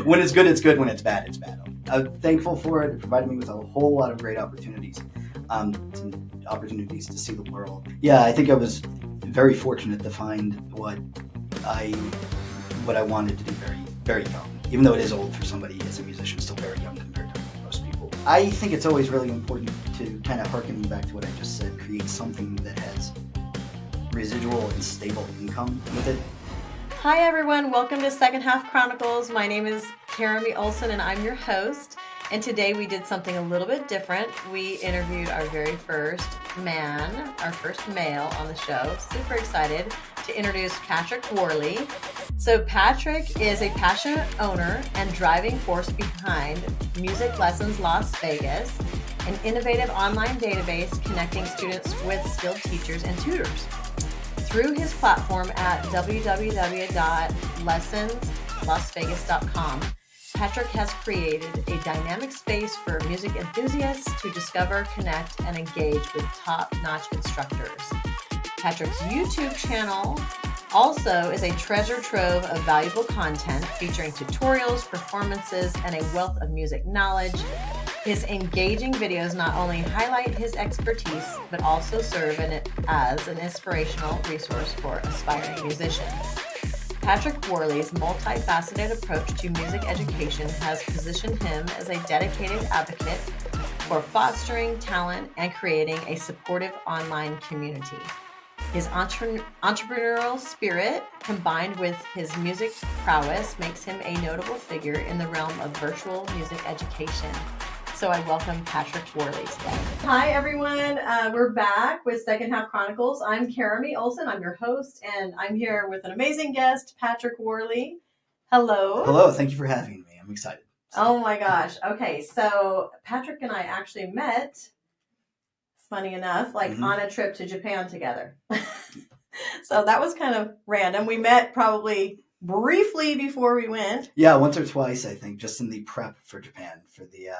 When it's good, it's good. When it's bad, it's bad. I'm thankful for it. It provided me with a whole lot of great opportunities, opportunities to see the world. Yeah, I think I was very fortunate to find I what I wanted to do very, very young. Even though it is old for somebody as a musician, still very young compared to most people. I think it's always really important to kind of harken back to what I just said, create something that has residual and stable income with it. Hi everyone, welcome to Second Half Chronicles. My name is Carami Olson and I'm your host. And today we did something a little bit different. We interviewed our very first man, our first male on the show. Super excited to introduce Patrick Worley. So Patrick is a passionate owner and driving force behind Music Lessons Las Vegas, an innovative online database connecting students with skilled teachers and tutors. Through his platform at www.lessonslasvegas.com, Patrick has created a dynamic space for music enthusiasts to discover, connect, and engage with top-notch instructors. Patrick's YouTube channel also is a treasure trove of valuable content featuring tutorials, performances, and a wealth of music knowledge. His engaging videos not only highlight his expertise, but also serve as an inspirational resource for aspiring musicians. Patrick Worley's multifaceted approach to music education has positioned him as a dedicated advocate for fostering talent and creating a supportive online community. His entrepreneurial spirit, combined with his music prowess, makes him a notable figure in the realm of virtual music education. So I welcome Patrick Worley today. Hi, everyone. We're back with Second Half Chronicles. I'm Carami Olson. I'm your host, and I'm here with an amazing guest, Patrick Worley. Hello. Hello. Thank you for having me. I'm excited. Oh, my gosh. Okay, so Patrick and I actually met, funny enough, on a trip to Japan together. So that was kind of random. We met probably briefly before we went. Yeah, once or twice, I think, just in the prep for Japan, for the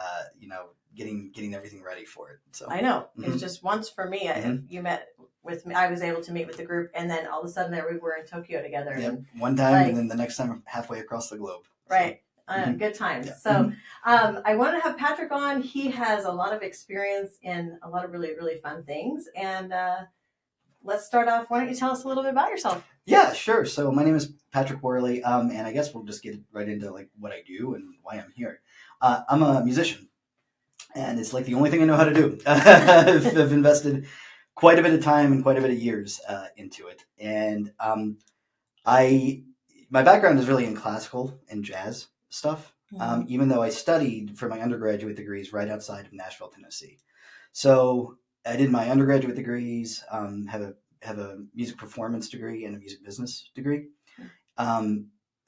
getting everything ready for it. So I know it's just once for me. You met with me. I was able to meet with the group, and then all of a sudden there we were in Tokyo together. Yep, one time, and then the next time halfway across the globe. Right. Good times. Yeah. So I want to have Patrick on. He has a lot of experience in a lot of really, really fun things. And let's start off. Why don't you tell us a little bit about yourself? Yeah, sure. So my name is Patrick Worley, and I guess we'll just get right into what I do and why I'm here. I'm a musician, and it's the only thing I know how to do. I've invested quite a bit of time and quite a bit of years into it, and my background is really in classical and jazz stuff. Even though I studied for my undergraduate degrees right outside of Nashville, Tennessee. So I did my undergraduate degrees, have a music performance degree and a music business degree.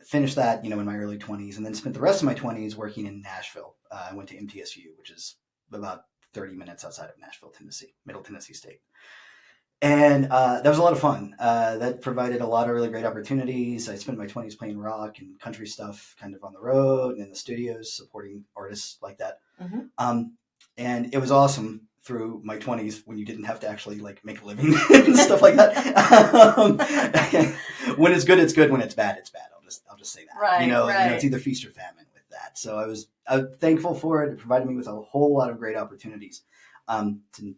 Finished that, in my early 20s, and then spent the rest of my 20s working in Nashville. I went to MTSU, which is about 30 minutes outside of Nashville, Tennessee, Middle Tennessee State. And that was a lot of fun. That provided a lot of really great opportunities. I spent my 20s playing rock and country stuff kind of on the road and in the studios, supporting artists like that. And it was awesome through my 20s when you didn't have to actually make a living and stuff like that. When it's good, it's good. When it's bad, it's bad. I'll just say that. Right, right. It's either feast or famine with that. So I was thankful for it. It provided me with a whole lot of great opportunities, to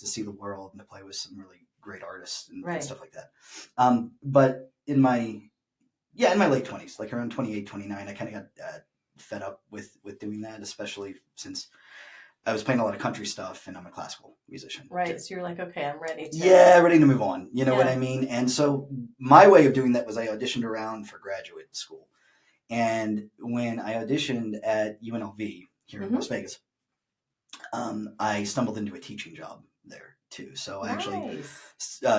see the world and to play with some really great artists and stuff like that. But in my late 20s, around 28, 29, I kind of got fed up with doing that, especially since I was playing a lot of country stuff and I'm a classical musician. Right. So you're okay, I'm ready to. Yeah, ready to move on. You know what I mean? And so my way of doing that was I auditioned around for graduate school. And when I auditioned at UNLV here in Las Vegas, I stumbled into a teaching job there too. So I actually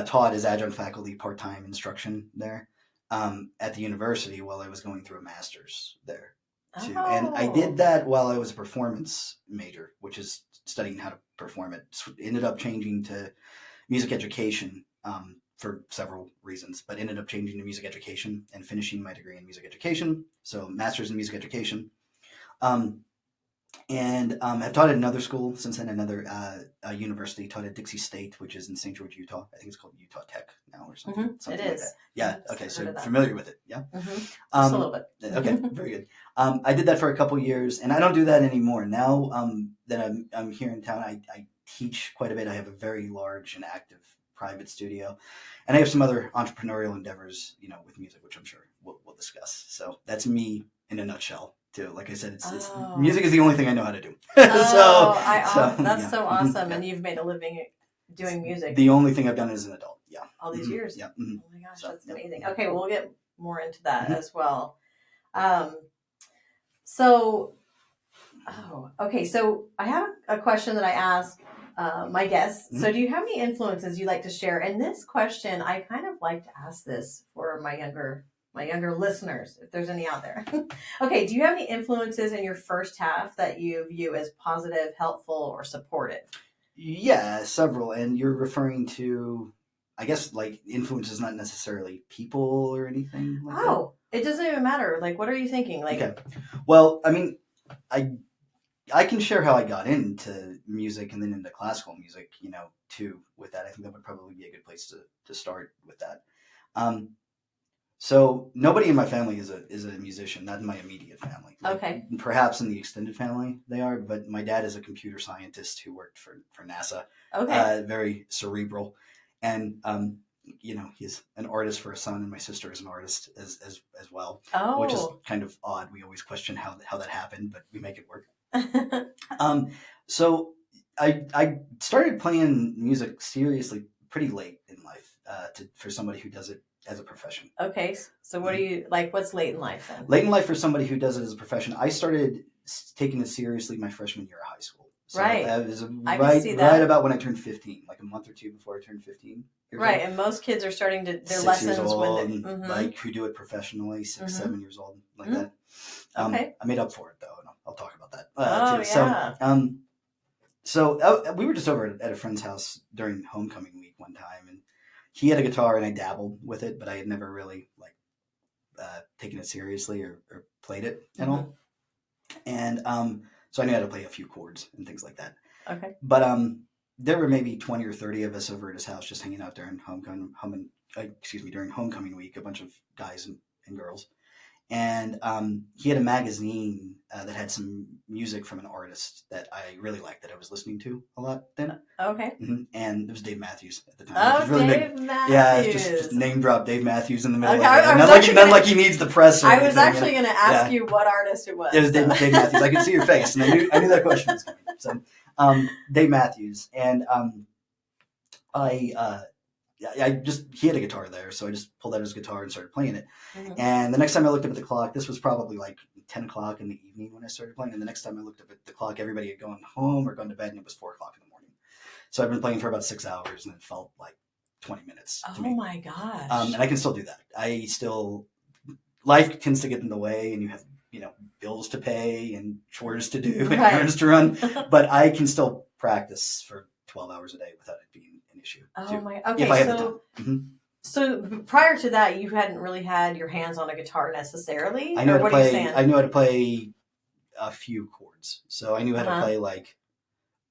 taught as adjunct faculty, part-time instruction there at the university while I was going through a master's there too. And I did that while I was a performance major, which is studying how to perform it. Ended up changing to music education for several reasons, but ended up changing to music education and finishing my degree in music education. So master's in music education. And I've taught at another school since then, another university. Taught at Dixie State, which is in St. George, Utah. I think it's called Utah Tech now or something. Mm-hmm. Something It like is. that. Yeah. I've Okay. heard So of that. familiar with it. Yeah. Mm-hmm. Just a little bit. Okay. Very good. I did that for a couple years, and I don't do that anymore. Now that I'm here in town, I teach quite a bit. I have a very large and active private studio, and I have some other entrepreneurial endeavors, with music, which I'm sure we'll discuss. So that's me in a nutshell. Too, like I said, it's music is the only thing I know how to do. That's so yeah. awesome, Yeah. and you've made a living doing music. The only thing I've done as an adult. Yeah, all these years. Yeah. Oh my gosh, that's amazing. Okay, we'll get more into that as well. So I have a question that I ask my guests. Mm-hmm. So do you have any influences you'd like to share? And this question, I kind of like to ask this for my younger listeners, if there's any out there. Okay, do you have any influences in your first half that you view as positive, helpful, or supportive? Yeah, several. And you're referring to, I guess, like influences, not necessarily people or anything like that? It doesn't even matter. Like, what are you thinking? Like, okay. Well, I mean, I can share how I got into music and then into classical music, too, with that. I think that would probably be a good place to start with that. So nobody in my family is a musician, not in my immediate family. Okay. Perhaps in the extended family they are, but my dad is a computer scientist who worked for NASA. Okay. Very cerebral. And, he's an artist for a son, and my sister is an artist as well, which is kind of odd. We always question how that happened, but we make it work. So I started playing music seriously pretty late in life for somebody who does it as a profession. Okay, so what do you like? What's late in life then? Late in life for somebody who does it as a profession, I started taking it seriously my freshman year of high school. So right. It was I can see that. right about when I turned 15, like a month or two before I turned 15. Right, and most kids are starting to their 6 lessons years old, when they're like who do it professionally, 6, 7 years old, like that. Okay. I made up for it though, and I'll talk about that. Too. Yeah. So we were just over at a friend's house during homecoming week one time, and he had a guitar, and I dabbled with it, but I had never really taken it seriously or played it at all. And so I knew how to play a few chords and things like that. Okay. But there were maybe 20 or 30 of us over at his house just hanging out during during homecoming week, a bunch of guys and girls. And he had a magazine that had some music from an artist that I really liked, that I was listening to a lot then. Okay. And it was Dave Matthews at the time. Oh, which was really Dave big. Matthews. Yeah, just name drop Dave Matthews in the middle Okay, of it. Not like he needs the press. Or I was anything, actually going to ask you what artist it was. It was Dave Matthews. I could see your face, and I knew that question was coming. So, Dave Matthews, and he had a guitar there, so I just pulled out his guitar and started playing it. And the next time I looked up at the clock, this was probably like 10 o'clock in the evening when I started playing. And the next time I looked up at the clock, everybody had gone home or gone to bed, and it was 4 o'clock in the morning. So I've been playing for about 6 hours, and it felt like 20 minutes to me. Oh my gosh. And I can still do that. Life tends to get in the way, and you have, bills to pay and chores to do and errands to run. But I can still practice for 12 hours a day without it being an issue. Okay. If I have the time. So prior to that, you hadn't really had your hands on a guitar necessarily? I knew how to play a few chords. So I knew how to play like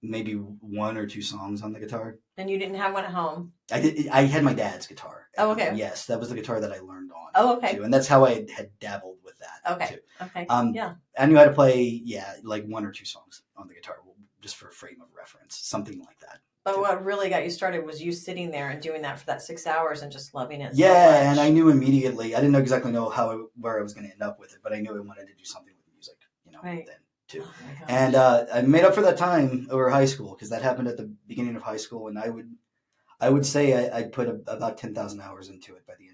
maybe 1 or 2 songs on the guitar. And you didn't have one at home? I had my dad's guitar. Oh, okay. Yes, that was the guitar that I learned on. Oh, okay. Too, and that's how I had dabbled with that. Okay. Too. Okay. Yeah. I knew how to play, like 1 or 2 songs on the guitar, just for a frame of reference, something like that. But what really got you started was you sitting there and doing that for that 6 hours and just loving it. Yeah, so much. And I knew immediately. I didn't exactly know where I was going to end up with it, but I knew I wanted to do something with music, then too. Oh my gosh. And I made up for that time over high school, because that happened at the beginning of high school, and I would say I put about 10,000 hours into it by the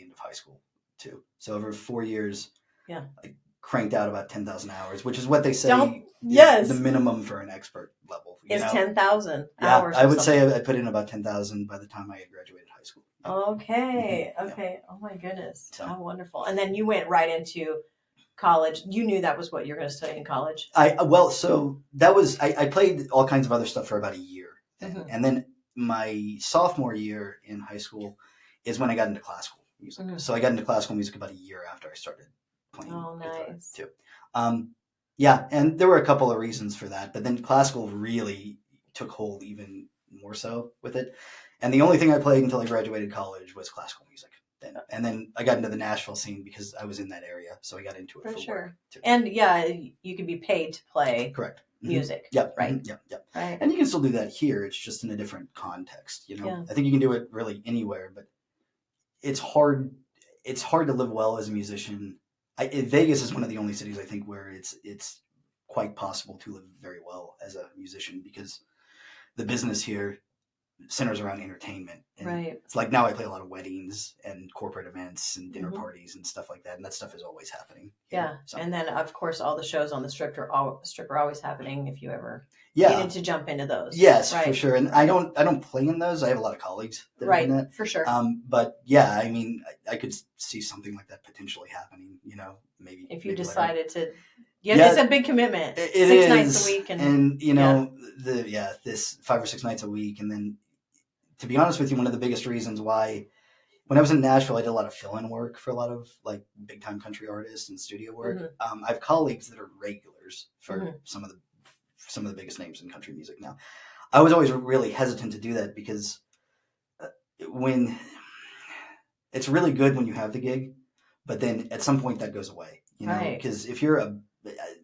end of high school too. So over 4 years, I cranked out about 10,000 hours, which is what they say is the minimum for an expert level. Is 10,000 hours. I would say I put in about 10,000 by the time I had graduated high school. Okay. Okay. Oh my goodness. So, how wonderful. And then you went right into college. You knew that was what you were going to study in college? So that was, I played all kinds of other stuff for about a year. And then my sophomore year in high school is when I got into classical music. So I got into classical music about a year after I started playing guitar too. Yeah, and there were a couple of reasons for that, but then classical really took hold even more so with it. And the only thing I played until I graduated college was classical music. Then, and then I got into the Nashville scene because I was in that area, so I got into it For for sure. work too. And yeah, you can be paid to play Correct. music. Yep. Right. Yep. Yep. Right. And you can still do that here. It's just in a different context. Yeah. I think you can do it really anywhere, but it's hard. It's hard to live well as a musician. Vegas is one of the only cities I think where it's quite possible to live very well as a musician because the business here centers around entertainment. And Right. it's like now I play a lot of weddings and corporate events and dinner Mhm. parties and stuff like that, and that stuff is always happening. Yeah. So, And then of course all the shows on the strip are always happening if you ever yeah. needed to jump into those. Yes, right. for sure. And I don't play in those. I have a lot of colleagues that Right. are in that. For sure. But yeah, I mean, I could see something like that potentially happening. Maybe if you maybe later. decided to, yeah, it's a big commitment. It 6 is. nights a week, and this 5 or 6 nights a week, and then to be honest with you, one of the biggest reasons why when I was in Nashville, I did a lot of fill-in work for a lot of like big-time country artists and studio work. Mhm. I have colleagues that are regulars for Mhm. some of the biggest names in country music now. I was always really hesitant to do that because when it's really good when you have the gig, but then at some point that goes away, Right. because if you're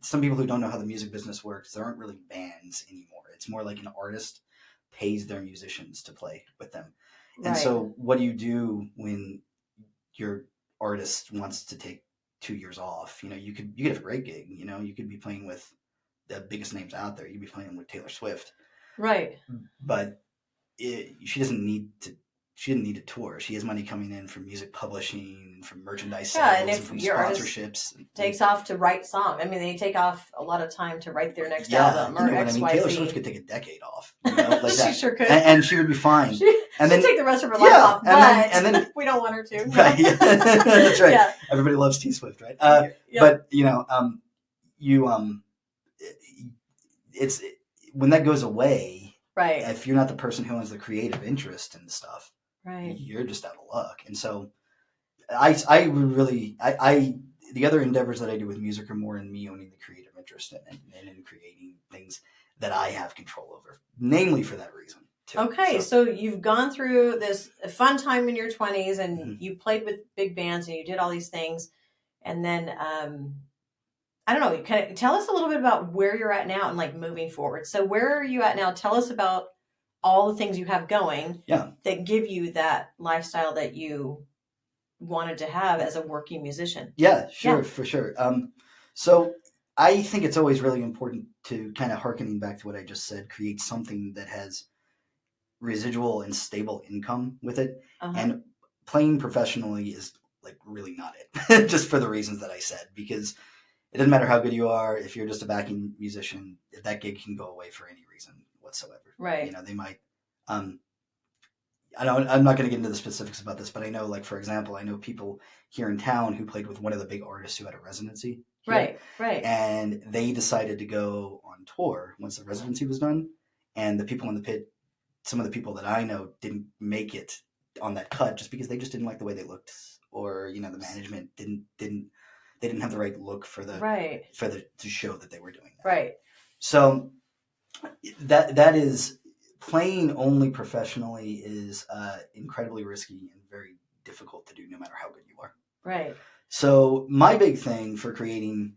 some people who don't know how the music business works, there aren't really bands anymore. It's more like an artist pays their musicians to play with them. And Right. so what do you do when your artist wants to take 2 years off? You could have a great gig, you could be playing with the biggest names out there. You'd be playing with Taylor Swift. Right. But she doesn't need to. She didn't need a tour. She has money coming in from music publishing, from merchandise sales, Yeah, and if from your artist sponsorships. takes off to write song. I mean, they take off a lot of time to write their next Yeah, album or I mean, Taylor XYZ. Swift could take a decade off, like She that. sure could. And she would be fine. She'd and then take the rest of her life yeah, off, and but then we don't want her to. right, yeah. That's right. Yeah. Everybody loves T Swift, right? Yeah. But it's when that goes away. Right. If you're not the person who has the creative interest in stuff, Right. you're just out of luck. And so I really the other endeavors that I do with music are more in me owning the creative interest in it and in creating things that I have control over, namely for that reason too. Okay, so you've gone through this fun time in your 20s and Mhm. you played with big bands and you did all these things. And then, I don't know, kind of tell us a little bit about where you're at now and like moving forward. So where are you at now? Tell us about all the things you have going that give you that lifestyle that you wanted to have as a working musician. Yeah, sure, for sure. So I think it's always really important to kind of hearkening back to what I just said, create something that has residual and stable income with it. Uh-huh. And playing professionally is like really not it, just for the reasons that I said, because it doesn't matter how good you are. If you're just a backing musician, that gig can go away for any reason whatsoever. Right. They might, I'm not going to get into the specifics about this, but I know, like, for example, I know people here in town who played with one of the big artists who had a residency. Right. And they decided to go on tour once the residency was done. And the people in the pit, some of the people that I know didn't make it on that cut just because they just didn't like the way they looked, or, the management they didn't have the right look for the show that they were doing. Right. So that is, playing only professionally is incredibly risky and very difficult to do no matter how good you are. Right. So my big thing for creating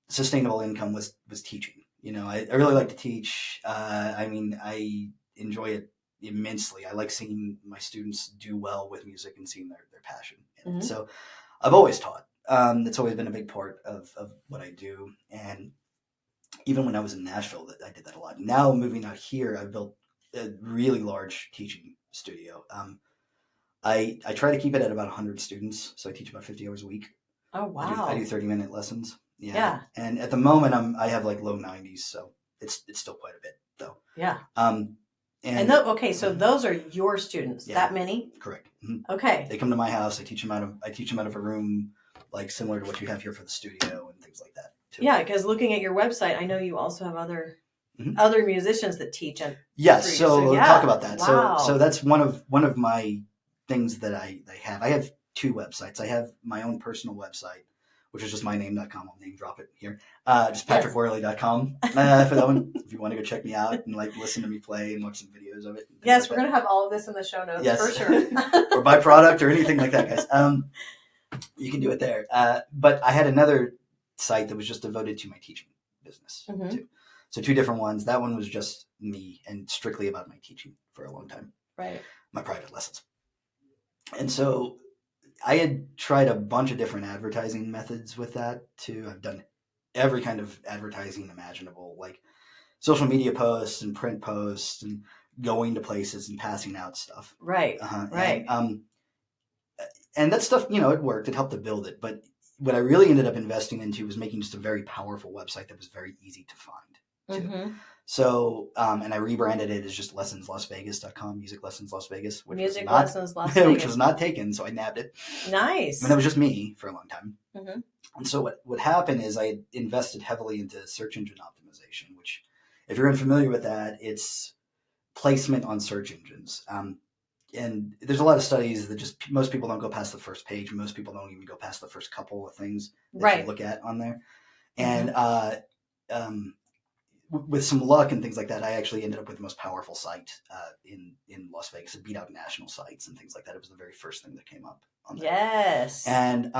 sustainable income was teaching. I really like to teach. I enjoy it immensely. I like seeing my students do well with music and seeing their passion in it. So I've always taught. It's always been a big part of what I do. And even when I was in Nashville, I did that a lot. Now moving out here, I've built a really large teaching studio. I try to keep it at about 100 students. So I teach about 50 hours a week. Oh, wow. I do 30-minute lessons. Yeah. And at the moment I have like low 90s. So it's still quite a bit though. Yeah. So those are your students, that many? Correct. Mm-hmm. Okay. They come to my house. I teach them out of a room like similar to what you have here for the studio and things like that too. Yeah, because looking at your website, I know you also have other musicians that teach. Yes. So we'll talk about that. Wow. So that's one of my things that I have. I have two websites. I have my own personal website, which is just my name.com. I'll name drop it here. Just patrickworley.com for that one. If you want to go check me out and like listen to me play and watch some videos of it. Yes, like we're going to have all of this in the show notes Yes. for sure. Or buy product or anything like that, guys. You can do it there. But I had another site that was just devoted to my teaching business too. So 2 different ones. That one was just me and strictly about my teaching for a long time. Right. My private lessons. And so I had tried a bunch of different advertising methods with that too. I've done every kind of advertising imaginable, like social media posts and print posts and going to places and passing out stuff. Right. Right. And that stuff, it worked. It helped to build it. But what I really ended up investing into was making just a very powerful website that was very easy to find too. So, and I rebranded it as just lessonslasvegas.com, Music Lessons Las Vegas, which was not taken. So I nabbed it. Nice. And it was just me for a long time. And so what happened is I invested heavily into search engine optimization, which if you're unfamiliar with that, it's placement on search engines. And there's a lot of studies that just most people don't go past the first page. Most people don't even go past the first couple of things that you look at on there. And with some luck and things like that, I actually ended up with the most powerful site in Las Vegas. It beat out national sites and things like that. It was the very first thing that came up on there. Yes. And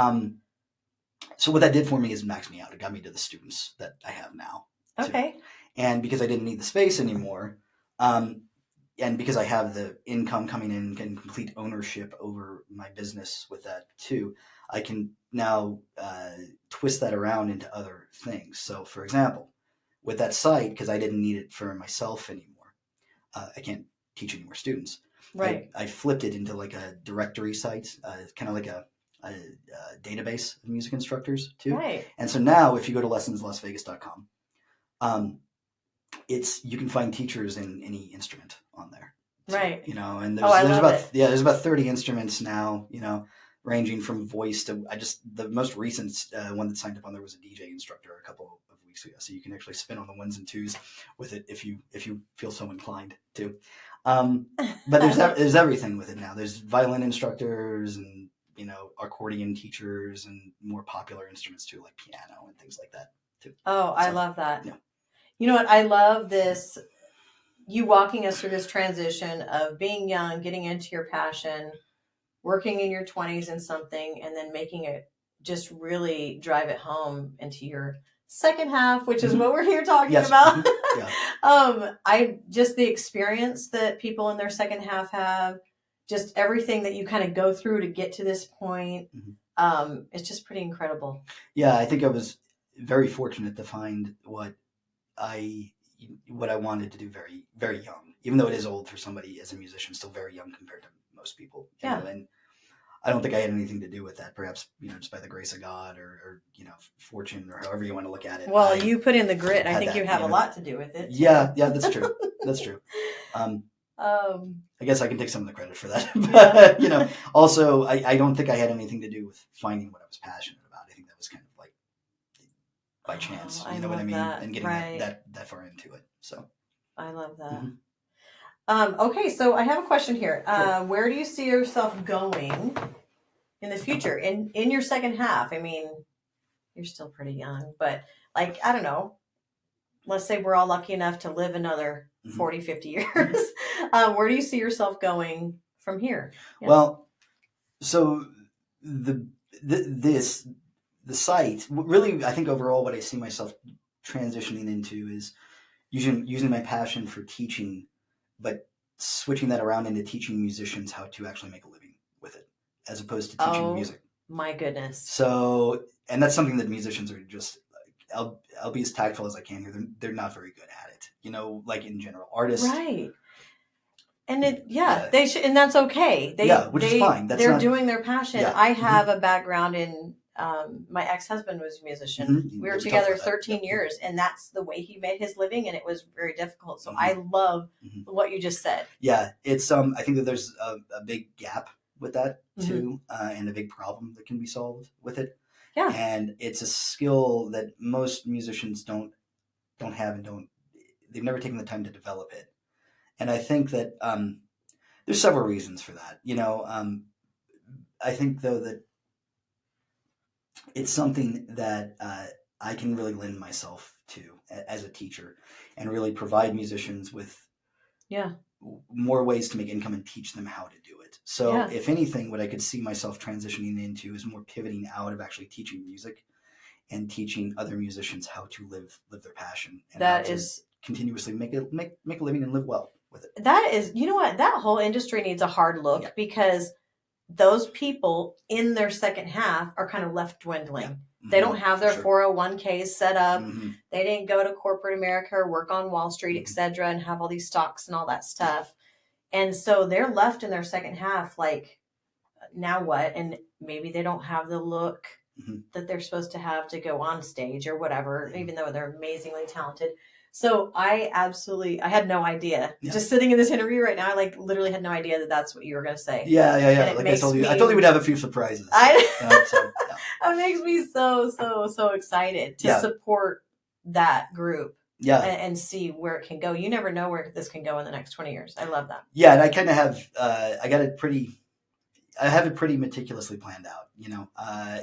so what that did for me is max me out. It got me to the students that I have now. Okay. Too. And because I didn't need the space anymore, and because I have the income coming in and complete ownership over my business with that too, I can now twist that around into other things. So, for example, with that site, because I didn't need it for myself anymore, I can't teach any more students. Right. I flipped it into like a directory site, kind of like a database of music instructors too. Right. And so now, if you go to lessonslasvegas.com, you can find teachers in any instrument on there. So, right. And there's about 30 instruments now, ranging from voice to the most recent one that signed up on there was a DJ instructor a couple of weeks ago. So you can actually spin on the ones and twos with it if you feel so inclined to. But there's everything with it now. There's violin instructors and accordion teachers and more popular instruments too, like piano and things like that too. Oh, so, I love that. Yeah. You know what? I love this. You walking us through this transition of being young, getting into your passion, working in your 20s and something, and then making it just really drive it home into your second half, which is what we're here talking about. Yeah. I just the experience that people in their second half have, just everything that you kind of go through to get to this point. It's just pretty incredible. Yeah, I think I was very fortunate to find what I wanted to do very, very young, even though it is old for somebody as a musician, still very young compared to most people. And I don't think I had anything to do with that. Perhaps, just by the grace of God or fortune or however you want to look at it. Well, you put in the grit. I think you have a lot to do with it. Yeah, that's true. That's true. I guess I can take some of the credit for that. But, also I don't think I had anything to do with finding what I was passionate about. I think that was kind of like by chance, you know what I mean? That. And getting that far into it. So I love that. Okay, so I have a question here. Sure. Where do you see yourself going in the future in your second half? I mean, you're still pretty young, but I don't know. Let's say we're all lucky enough to live another 40, 50 years. Where do you see yourself going from here? Yeah. Well, so the site, really, I think overall what I see myself transitioning into is using my passion for teaching, but switching that around into teaching musicians how to actually make a living with it, as opposed to teaching music. My goodness. So, and that's something that musicians are just, I'll be as tactful as I can here. They're not very good at it, like in general, artists. Right. And they should, and that's okay. Which is fine. They're doing their passion. Yeah. I have a background in, my ex-husband was a musician. We were together 13 years, and that's the way he made his living, and it was very difficult. So I love what you just said. Yeah, it's I think that there's a big gap with that too, and a big problem that can be solved with it. Yeah, and it's a skill that most musicians don't have and they've never taken the time to develop it. And I think that there's several reasons for that. I think though that it's something that I can really lend myself to as a teacher, and really provide musicians with Yeah. more ways to make income and teach them how to do it. So, Yeah. if anything, what I could see myself transitioning into is more pivoting out of actually teaching music and teaching other musicians how to live their passion, and how That to is continuously make a living and live well with it. that is, you know what? That whole industry needs a hard look Yeah. because those people in their second half are kind of left dwindling. Yeah. They don't have For their sure. 401ks set up. Mm-hmm. They didn't go to corporate America or work on Wall Street, Mhm. etc., and have all these stocks and all that stuff. And so they're left in their second half like, now what? And maybe they don't have the look Mhm. that they're supposed to have to go on stage or whatever, Mhm. even though they're amazingly talented. So I had no idea. Yeah. Just sitting in this interview right now, I like literally had no idea that that's what you were going to say. Yeah. And it Like makes I me- told you we'd have a few surprises. That makes me so excited to Yeah. support that group Yeah. and see where it can go. You never know where this can go in the next 20 years. I love that. Yeah, and I kind of have I have it pretty meticulously planned out.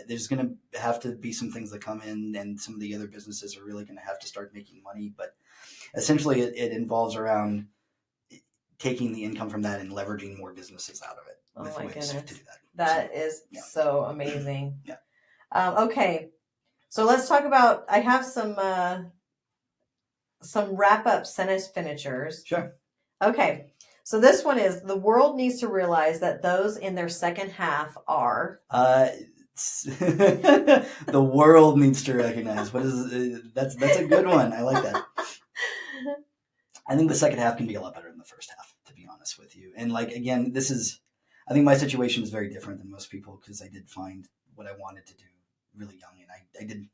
There's going to have to be some things that come in, and some of the other businesses are really going to have to start making money. But essentially, it involves around taking the income from that and leveraging more businesses out of it. Oh with my ways goodness. to do that. That is so amazing. Yeah. Okay. So let's talk about, I have some wrap up sentence finishers. Sure. Okay. So this one is, the world needs to realize that those in their second half are. The world needs to recognize what is that's a good one. I like that. I think the second half can be a lot better than the first half, to be honest with you. And like, again, I think my situation is very different than most people, because I did find what I wanted to do really young, and I did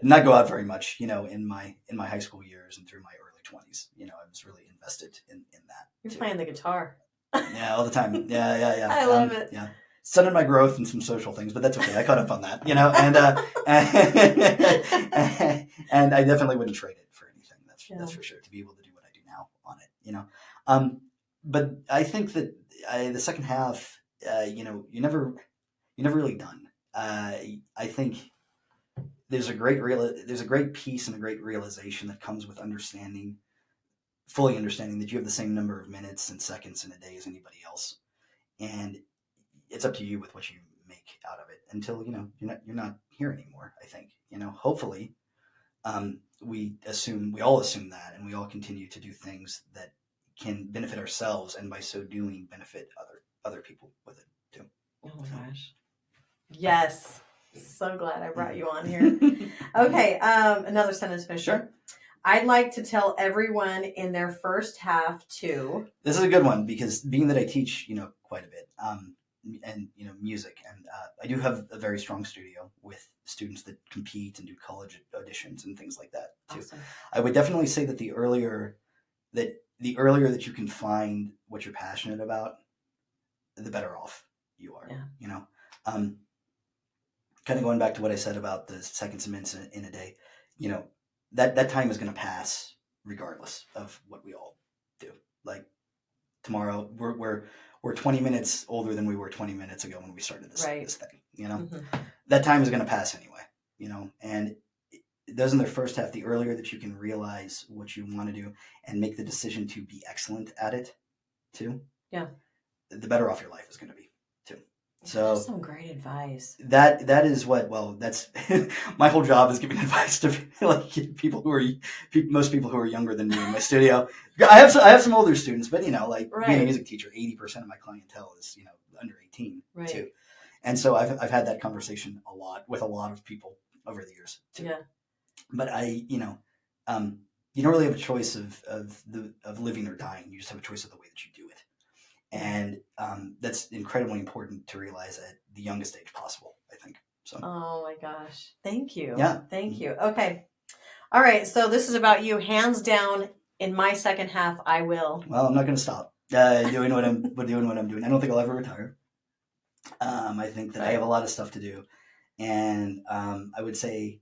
not go out very much, in my high school years and through my early 20s. I was really invested in that. You're playing the guitar. Yeah, all the time. Yeah. I love it. Yeah. Stunted my growth and some social things, but that's okay. I caught up on that, and I definitely wouldn't trade it for anything. That's for sure, to be able to do what I do now on it, But I think that the second half, you're never really done. I think there's a great peace and a great realization that comes with fully understanding that you have the same number of minutes and seconds in a day as anybody else, and it's up to you with what you make out of it until you're not here anymore. I think hopefully we all assume that, and we all continue to do things that can benefit ourselves, and by so doing benefit other people with it too. Oh my gosh. Yes. So glad I brought you on here. Okay. Another sentence finisher. Sure. I'd like to tell everyone in their first half to. This is a good one, because being that I teach, quite a bit, and music, and I do have a very strong studio with students that compete and do college auditions and things like that too. Awesome. I would definitely say that the earlier that you can find what you're passionate about, the better off you are. Yeah. Kind of going back to what I said about the seconds and minutes in a day, that time is going to pass regardless of what we all do. Like tomorrow, we're 20 minutes older than we were 20 minutes ago when we started this thing. Mm-hmm. That time is going to pass anyway. And those in their first half, the earlier that you can realize what you want to do and make the decision to be excellent at it too, the better off your life is going to be too. So that's some great advice. That is that's my whole job is giving advice to most people who are younger than me in my studio. I have some older students, but being a music teacher, 80% of my clientele is under 18 too, and so I've had that conversation a lot with a lot of people over the years too. Yeah. But you don't really have a choice of living or dying. You just have a choice of the way that you do it. And that's incredibly important to realize at the youngest age possible, I think. So. Oh my gosh. Thank you. Yeah. Thank you. Okay. All right. So this is about you. Hands down, in my second half, I will. Well, I'm not going to stop doing what I'm doing. I don't think I'll ever retire. I think that I have a lot of stuff to do. And I would say,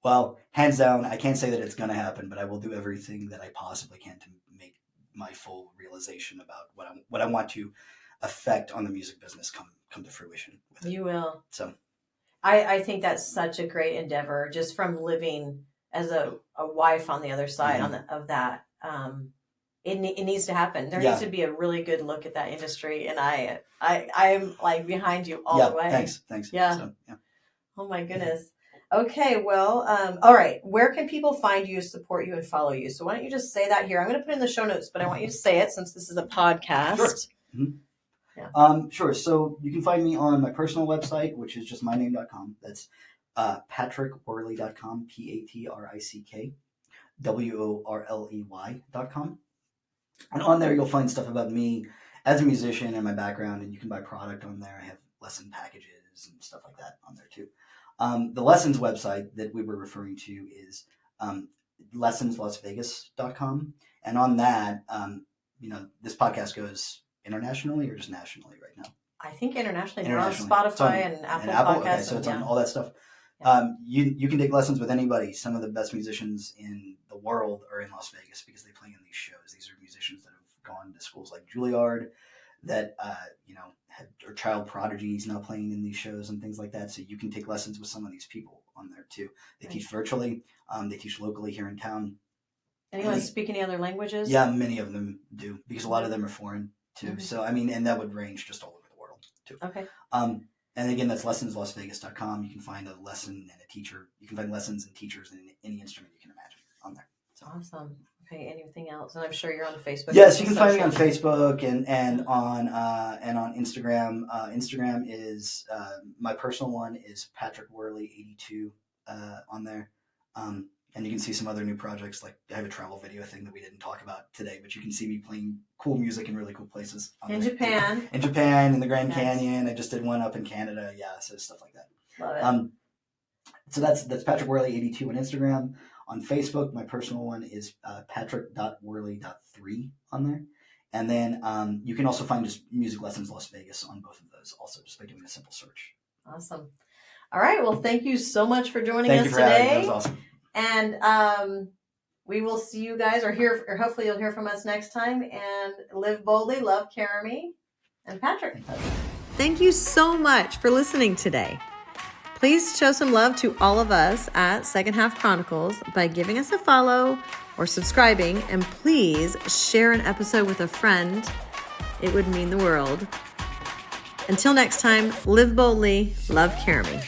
well, hands down, I can't say that it's going to happen, but I will do everything that I possibly can to make my full realization about what I want to affect on the music business come to fruition with it. You will. So, I think that's such a great endeavor, just from living as a wife on the other side of that. It needs to happen. There needs to be a really good look at that industry, and I'm like behind you all the way. Thanks. Yeah. So, yeah. Oh my goodness. Okay, well, all right. Where can people find you, support you, and follow you? So why don't you just say that here? I'm going to put it in the show notes, but I want you to say it since this is a podcast. Sure. Yeah. Sure. So you can find me on my personal website, which is just myname.com. That's patrickworley.com, PatrickWorley.com. And on there, you'll find stuff about me as a musician and my background, and you can buy product on there. I have lesson packages and stuff like that on there too. The lessons website that we were referring to is lessonslasvegas.com. And on that, this podcast goes internationally or just nationally right now? I think internationally. We're on Spotify and Apple Podcasts. Okay, so it's on all that stuff. Yeah. You can take lessons with anybody. Some of the best musicians in the world are in Las Vegas because they play in these shows. These are musicians that have gone to schools like Juilliard, that are child prodigies now playing in these shows and things like that. So you can take lessons with some of these people on there too. They teach virtually. They teach locally here in town. Anyone speak any other languages? Yeah, many of them do because a lot of them are foreign too. Mm-hmm. So and that would range just all over the world too. Okay. And again, that's lessonslasvegas.com. You can find a lesson and a teacher. You can find lessons and teachers in any instrument you can imagine on there. So. Awesome. Okay. Anything else? And I'm sure you're on Facebook. Yes, you can find me on Facebook and on Instagram. Instagram is my personal one is Patrick Worley 82 on there. And you can see some other new projects. Like I have a travel video thing that we didn't talk about today, but you can see me playing cool music in really cool places. In Japan. In Japan, in the Grand Canyon. I just did one up in Canada. Yeah, so stuff like that. Love it. So that's Patrick Worley 82 on Instagram. On Facebook, my personal one is patrick.worley.3 on there. And then you can also find just Music Lessons Las Vegas on both of those also, just by doing a simple search. Awesome. All right. Well, thank you so much for joining us today. Having me. That was awesome. And we will see you guys, or hopefully you'll hear from us next time. And live boldly, love Carami and Patrick. Thank you so much for listening today. Please show some love to all of us at Second Half Chronicles by giving us a follow or subscribing. And please share an episode with a friend. It would mean the world. Until next time, live boldly, love Carami.